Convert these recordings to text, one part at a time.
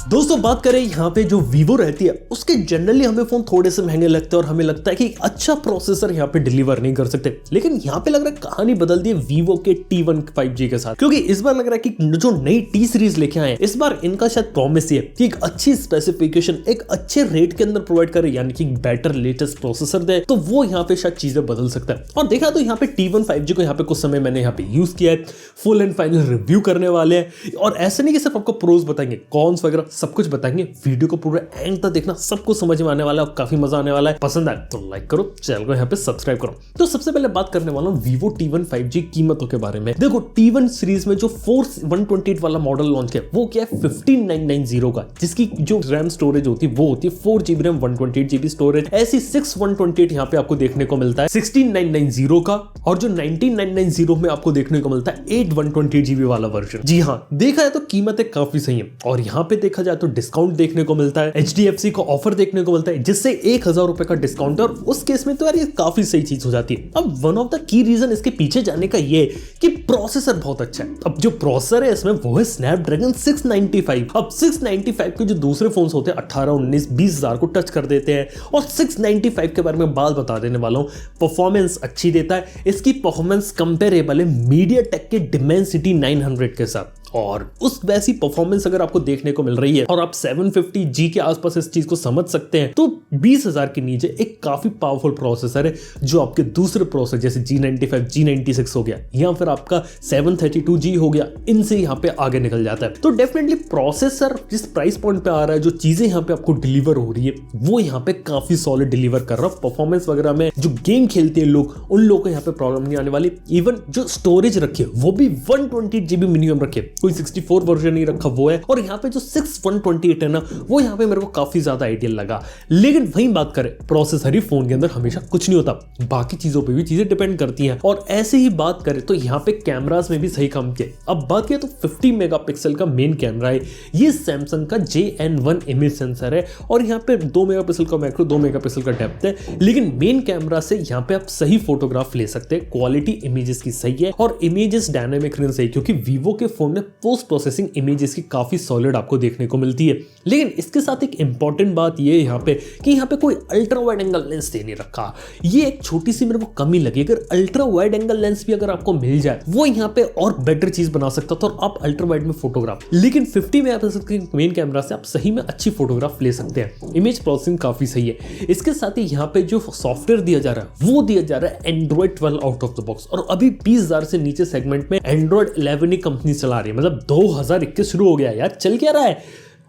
दोस्तों बात करें यहाँ पे जो वीवो रहती है उसके जनरली हमें फोन थोड़े से महंगे लगते हैं और हमें लगता है कि अच्छा प्रोसेसर यहाँ पे डिलीवर नहीं कर सकते, लेकिन यहाँ पे लग रहा है कहानी बदल दी है वीवो के T1 5G के साथ, क्योंकि इस बार लग रहा है कि जो नई T सीरीज लेके आए हैं इस बार इनका शायद प्रॉमिस ही है कि एक अच्छी स्पेसिफिकेशन एक अच्छे रेट के अंदर प्रोवाइड करे, यानी कि बेटर लेटेस्ट प्रोसेसर दे, तो वो यहाँ पे शायद चीजें बदल सकता है। और देखा तो यहाँ पे T1 5G को यहाँ पे कुछ समय मैंने यहाँ पे यूज किया है, फुल एंड फाइनल रिव्यू करने वाले हैं और ऐसे नहीं कि सिर्फ आपको प्रोज बताएंगे, कॉन्स वगैरह सब कुछ बताएंगे। वीडियो को पूरा एंड तक देखना, सब कुछ समझ में आने वाला है और काफी मजा आने वाला है। पसंद आए तो लाइक करो, चैनल को यहाँ पे सब्सक्राइब करो। तो सबसे पहले बात करने वाला हूँ वीवो T1 5G कीमतों के बारे में। देखो T1 सीरीज में जो 128 वाला मॉडल लॉन्च किया वो क्या है 15990 का, जिसकी जो रैम स्टोरेज होती है वो होती है 4GB रैम 128GB स्टोरेज। ऐसी 6128 यहाँ पे आपको देखने को मिलता है 16990 का, और जो 19990 में आपको देखने को मिलता है 8128GB वाला वर्जन। जी हाँ, देखा जाए तो कीमतें काफी सही है और यहाँ पे देखा जाए तो डिस्काउंट देखने को मिलता है, HDFC को ऑफर देखने को मिलता है जिससे 1000 रुपए का डिस्काउंट, और उस केस में तो यार ये काफी सही चीज हो जाती है। अब one of the key reason इसके पीछे जाने का ये कि प्रोसेसर बहुत अच्छा है। अब जो प्रोसेसर है इसमें वो है स्नैपड्रैगन 695। अब 695 के जो दूसरे फोन्स होते हैं 18, 19, 20,000 को टच कर देते हैं, और 695 के बारे में बात बता देने वाला हूँ। परफॉर्मेंस अच्छी देता है, इसकी परफॉर्मेंस कंपेरेबल है MediaTek के Dimensity 900 के साथ, और उस वैसी परफॉर्मेंस अगर आपको देखने को मिल रही है और आप 750G के आसपास इस चीज को समझ सकते हैं, तो 20,000 के नीचे एक काफी पावरफुल प्रोसेसर है जो आपके दूसरे प्रोसेसर जैसे G95, G96 हो गया या फिर आपका 732G हो गया, इनसे यहाँ पे आगे निकल जाता है। तो डेफिनेटली प्रोसेसर जिस प्राइस पॉइंट पे आ रहा है, जो चीजें यहाँ पे आपको डिलीवर हो रही है वो यहाँ पे काफी सॉलिड डिलीवर कर रहा है। परफॉर्मेंस वगैरह में जो गेम खेलते हैं लोग, उन लोगों को यहाँ पे प्रॉब्लम नहीं आने वाली। इवन जो स्टोरेज रखी है वो भी 128GB मिनिमम रखी है, कोई 64 वर्जन नहीं रखा वो है। और यहाँ पे जो 6128 है ना, वो यहाँ पे मेरे को काफी ज्यादा आइडियल लगा। लेकिन वही बात करें, प्रोसेसर ही फोन के अंदर हमेशा कुछ नहीं होता, बाकी चीजों पे भी चीजें डिपेंड करती हैं। और ऐसे ही बात करें तो यहाँ पे कैमरास में भी सही काम किया। अब बात किया तो 50 मेगापिक्सल का मेन कैमरा है, ये सैमसंग का JN1 इमेज सेंसर है, और यहाँ पे 2 मेगापिक्सल का मैक्रो, 2 मेगापिक्सल का डेप्थ है। लेकिन मेन कैमरा से यहाँ पे आप सही फोटोग्राफ ले सकते हैं, क्वालिटी इमेजेस की सही है और इमेजेस डायनामिक रेंज सही, क्योंकि वीवो के फोन में पोस्ट प्रोसेसिंग इमेजेस की काफी सॉलिड आपको देखने को मिलती है। लेकिन इसके साथ एक इंपॉर्टेंट बात ये है यहाँ पे कि यहाँ पे कोई अल्ट्रा वाइड एंगल लेंस दे नहीं रखा। ये एक छोटी सी मेरे को कमी लगी। अगर अल्ट्रा वाइड एंगल लेंस भी अगर आपको मिल जाए वो यहाँ पे और बेटर चीज बना सकता था, और आप अल्ट्रा वाइड में फोटोग्राफ, लेकिन 50 मेगापिक्सल के मेन कैमरा से आप सही में अच्छी फोटोग्राफ ले सकते हैं। इमेज प्रोसेसिंग काफी सही है। इसके साथ ही यहाँ पे जो सॉफ्टवेयर दिया जा रहा है वो दिया जा रहा है Android 12 out of the box, और अभी 20,000 से नीचे सेगमेंट में Android 11 ही कंपनी चला रही है। मतलब 2021 शुरू हो गया यार, चल क्या रहा है।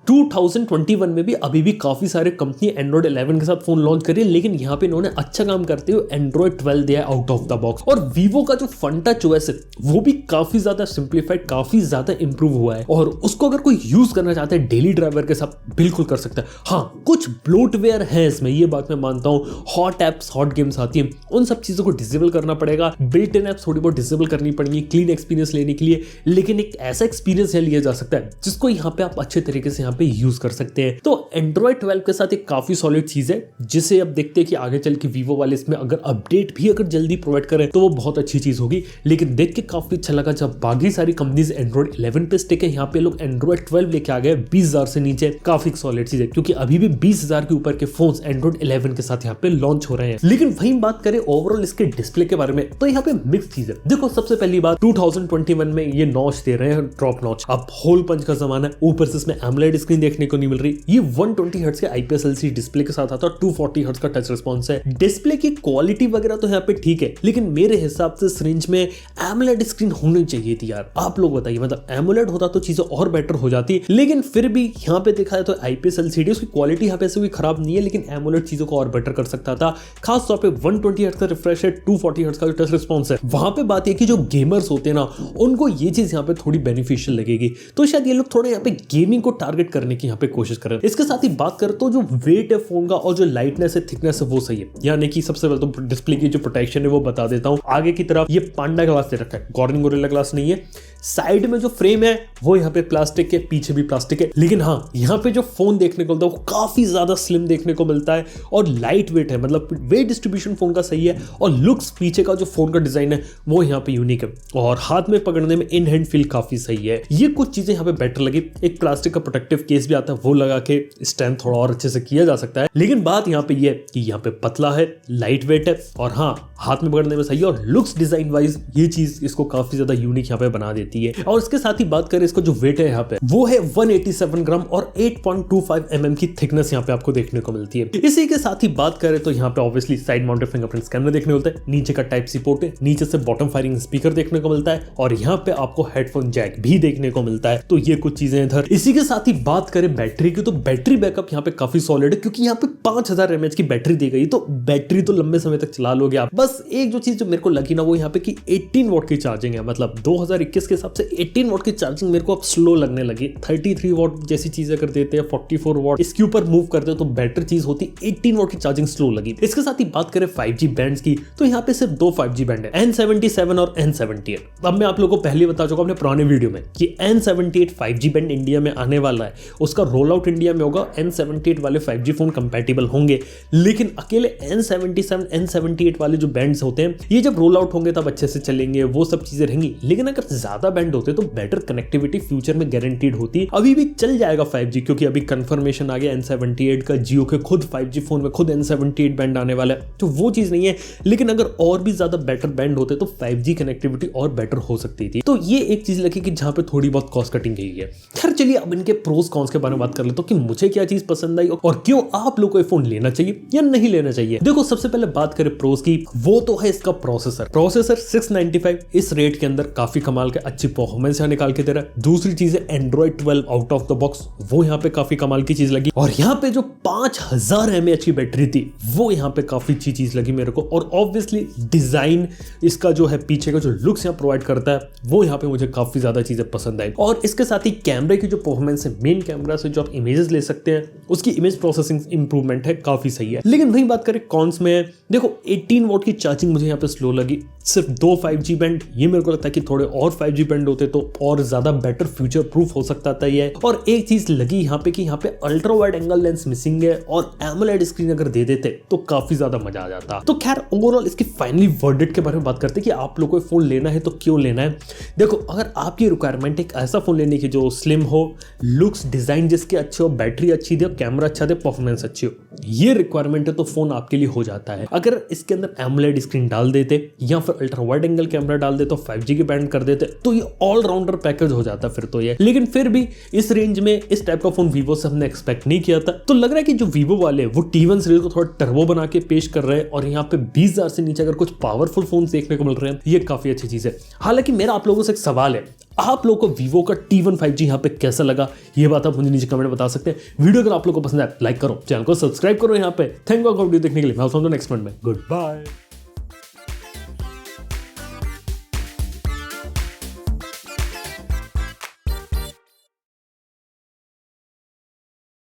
2021 में भी अभी भी काफी सारे कंपनी Android 11 के साथ फोन लॉन्च कर रही है, लेकिन यहाँ पे इन्होंने अच्छा काम करते हुए Android 12 दिया है आउट ऑफ द बॉक्स। और Vivo का जो फन टच OS है वो भी काफी ज्यादा सिंप्लीफाइड, काफी ज्यादा इंप्रूव हुआ है, और उसको अगर कोई यूज करना चाहता है डेली ड्राइवर के साथ बिल्कुल कर सकता है। हाँ, कुछ ब्लोटवेयर है इसमें, ये बात मैं मानता हूँ। हॉट एप्स, हॉट गेम्स आती है, उन सब चीजों को डिसेबल करना पड़ेगा, बिल्ट इन एप्स थोड़ी बहुत डिसेबल करनी पड़ेगी क्लीन एक्सपीरियंस लेने के लिए, लेकिन एक ऐसा एक्सपीरियंस लिया जा सकता है जिसको यहाँ पे आप अच्छे तरीके से यहाँ पे यूज कर सकते हैं। तो Android 12 के साथ एक काफी सॉलिड चीज है, जिसे अब देखते हैं कि आगे चल के Vivo वाले इसमें अगर अपडेट भी अगर जल्दी प्रोवाइड करें तो वो बहुत अच्छी चीज होगी। लेकिन देख के काफी अच्छा लगा जब बाकी सारी कंपनीज Android 11 पे स्टिक है, यहाँ पे लोग Android 12 लेके आ गए 20,000 से नीचे। काफी सॉलिड चीज है, क्योंकि अभी भी 20,000 के ऊपर के फोन्स Android 11 के साथ यहाँ पे लॉन्च हो रहे हैं। लेकिन वही बात करें ओवरऑल इसके डिस्प्ले के बारे में, तो यहाँ पे मिक्स चीज है। देखो, सबसे पहली बात 2021 में ये नॉच दे रहे हैं, ड्रॉप नॉच। अब होल पंच का जमाना है, ऊपर से इसमें AMOLED स्क्रीन देखने को नहीं मिल रही। ये 120 हर्ट्ज के IPS LCD डिस्प्ले के साथ आता है, 240 हर्ट्ज का टच रिस्पॉन्स है। डिस्प्ले की क्वालिटी वगैरह तो यहाँ पे ठीक है, लेकिन मेरे हिसाब से इस रेंज में AMOLED स्क्रीन होनी चाहिए थी यार। आप लोग बताइए, मतलब AMOLED होता तो चीजें और बेटर हो जाती, लेकिन फिर भी यहाँ पे देखा जाए तो IPS LCD उसकी क्वालिटी यहाँ पे से कोई खराब नहीं है, लेकिन AMOLED चीजों को और बेटर कर सकता था। खास तौर पे 120 हर्ट्ज का रिफ्रेश है, 240 हर्ट्ज का टच रिस्पॉन्स है। वहां पे बात है कि जो गेमर्स होते हैं ना, उनको ये चीज यहाँ पे थोड़ी बेनिफिशियल लगेगी, तो शायद ये लोग थोड़ा यहाँ पे गेमिंग को टारगेट करने की यहाँ पे कोशिश करें। इसके साथ ही बात करें तो जो वेट है फोन का और जो लाइटनेस है, थिकनेस है, वो सही है। यानी कि सबसे पहले तो डिस्प्ले की जो प्रोटेक्शन है वो बता देता हूँ। आगे की तरफ ये पांडा ग्लास दे रखा है, गॉर्निंग गोरिल्ला ग्लास नहीं है। साइड में जो फ्रेम है वो यहाँ पे प्लास्टिक के, पीछे भी प्लास्टिक है, लेकिन हाँ यहाँ पे जो फोन देखने को मिलता है वो काफी ज्यादा स्लिम देखने को मिलता है और लाइट वेट है, मतलब वेट डिस्ट्रीब्यूशन फोन का सही है और लुक्स पीछे का जो फोन का डिजाइन है वो यहाँ पे यूनिक है और हाथ में पकड़ने में इन हैंड फील काफी सही है। ये कुछ चीजें यहाँ पे बेटर लगी। एक प्लास्टिक का प्रोटेक्टिव केस भी आता है वो लगा के स्टैंड थोड़ा और अच्छे से किया जा सकता है। लेकिन बात यहाँ पे ये कि यहाँ पे पतला है, लाइट वेट है और हाँ हाथ में पकड़ने में सही है और लुक्स डिजाइन वाइज ये चीज इसको काफी ज्यादा यूनिक यहाँ पे बना देती है। और इसके साथ ही बात करें इसका जो वेट है यहाँ पे वो है 187 ग्राम और 8.25 mm की थिकनेस यहाँ पे आपको देखने को मिलती है। इसी के साथ ही बात करें तो यहाँ पे obviously side mounted fingerprint scanner देखने को मिलता है, नीचे का टाइप सी पोर्ट है, नीचे से बॉटम फायरिंग स्पीकर देखने को मिलता है और यहाँ पे आपको हेडफोन जैक भी देखने को मिलता है। तो ये कुछ चीजें इधर। इसी के साथ ही बात करें बैटरी की तो बैटरी बैकअप यहाँ पे काफी सॉलिड है क्योंकि यहाँ पे 5000 mAh की बैटरी दी गई, तो बैटरी तो लंबे समय तक चला लोगे आप। बस एक जो चीज जो मेरे को लगी ना वो यहाँ पे कि 18 वॉट की चार्जिंग है, मतलब 2021 के हिसाब से 18 वॉट की चार्जिंग मेरे को अब स्लो लगने लगी। 33 वॉट जैसी चीज अगर देते हैं 44 वॉट इसके ऊपर मूव करते हो तो बेटर चीज होती, 18 वॉट की चार्जिंग स्लो लगी। इसके साथ ही बात करें 5G बैंड्स की तो यहाँ पे सिर्फ 2 5G बैंड है, N77 और N78। अब मैं आप लोगों को पहले बता चुका अपने पुराने वीडियो में कि N78 5G बैंड इंडिया में आने वाला है, उसका रोल आउट इंडिया में होगा, N78 वाले 5G फोन कंपैटिबल होंगे। लेकिन अकेले N77 N78 वाले जो बैंड्स होते हैं ये जब रोल आउट होंगे तब अच्छे से चलेंगे, वो सब चीजें रहेंगी। लेकिन अगर ज्यादा बैंड होते तो बेटर कनेक्टिविटी फ्यूचर में गारंटीड होती। अभी भी चल जाएगा 5G क्योंकि अभी कंफर्मेशन आ गया N78 का, जियो के खुद 5G फोन में खुद N78 बैंड आने वाला है, तो वो चीज नहीं है। लेकिन अगर और भी ज्यादा बेटर बैंड होते तो 5G कनेक्टिविटी और बेटर हो सकती थी। तो ये एक चीज लगी कि जहां पे थोड़ी बहुत कॉस्ट कटिंग की है। खैर चलिए अब इनके प्रोस कॉन्स के बारे में बात कर लेते हैं कि मुझे क्या चीज पसंद आई और क्यों आप लोगों को ये फोन लेना चाहिए या नहीं लेना चाहिए। देखो सबसे पहले बात करें प्रोस की, वो तो है इसका प्रोसेसर 695 इस रेट के अंदर काफी कमाल के अच्छी परफॉर्मेंस यहाँ निकाल के दे रहा है। दूसरी चीज है Android 12 out of the box, वो यहाँ पे काफी कमाल की चीज लगी। और यहाँ पे जो 5000 mAh की बैटरी थी वो यहाँ पे काफी अच्छी चीज लगी मेरे को। और ऑब्वियसली डिजाइन इसका जो है पीछे का जो लुक्स यहाँ प्रोवाइड करता है वो यहाँ पे मुझे काफी ज्यादा चीजें पसंद आई। और इसके साथ ही कैमरे की जो परफॉर्मेंस है, मेन कैमरा से जो आप इमेजेस ले सकते हैं उसकी इमेज प्रोसेसिंग इंप्रूवमेंट है, काफी सही है। लेकिन वही बात करें कॉन्स में, देखो 18 वॉट की चार्जिंग मुझे यहाँ पे स्लो लगी, सिर्फ 2 5G बैंड, ये मेरे को लगता है कि थोड़े और 5G बैंड होते तो और ज्यादा बेटर फ्यूचर प्रूफ हो सकता था ये। और एक चीज लगी यहाँ पे कि यहाँ पे ultra wide angle lens missing है और एमोलेड स्क्रीन अगर दे देते तो काफी ज्यादा मजा आ जाता। तो खैर ओवरऑल इसकी फाइनली वर्डिक्ट के बारे में बात करते हैं कि आप लोगों को फोन लेना है तो क्यों लेना है। देखो अगर आपकी रिक्वायरमेंट एक ऐसा फोन लेने की जो स्लिम हो, लुक्स डिजाइन जिसके अच्छे हो, बैटरी अच्छी दे, कैमरा अच्छा दे, परफॉर्मेंस अच्छी हो, ये रिक्वायरमेंट है तो फोन आपके लिए हो जाता है। अगर इसके अंदर एमोलेड स्क्रीन डाल देते या फिर अल्ट्रा वाइड एंगल कैमरा डाल देते, 5G के बैंड कर देते तो ये ऑलराउंडर पैकेज हो जाता फिर तो ये। लेकिन फिर भी इस रेंज में इस टाइप का फोन वीवो से हमने एक्सपेक्ट नहीं किया था। तो लग रहा है कि जो वीवो वाले वो T1 सीरीज को थोड़ा टर्बो बना के पेश कर रहे हैं और यहाँ पे 20,000 से नीचे अगर कुछ पावरफुल फोन देखने को मिल रहे हैं, ये काफी अच्छी चीज है। हालांकि मेरा आप लोगों से एक सवाल है, आप लोगों को वीवो का T1 5G यहाँ पे कैसा लगा, ये बात आप मुझे नीचे कमेंट बता सकते हैं। वीडियो अगर आप लोगों को पसंद आए लाइक करो, चैनल को सब्सक्राइब करो। यहाँ पे थैंक यू वीडियो देखने के लिए। मैं नेक्स्ट मिनट में गुड बाय।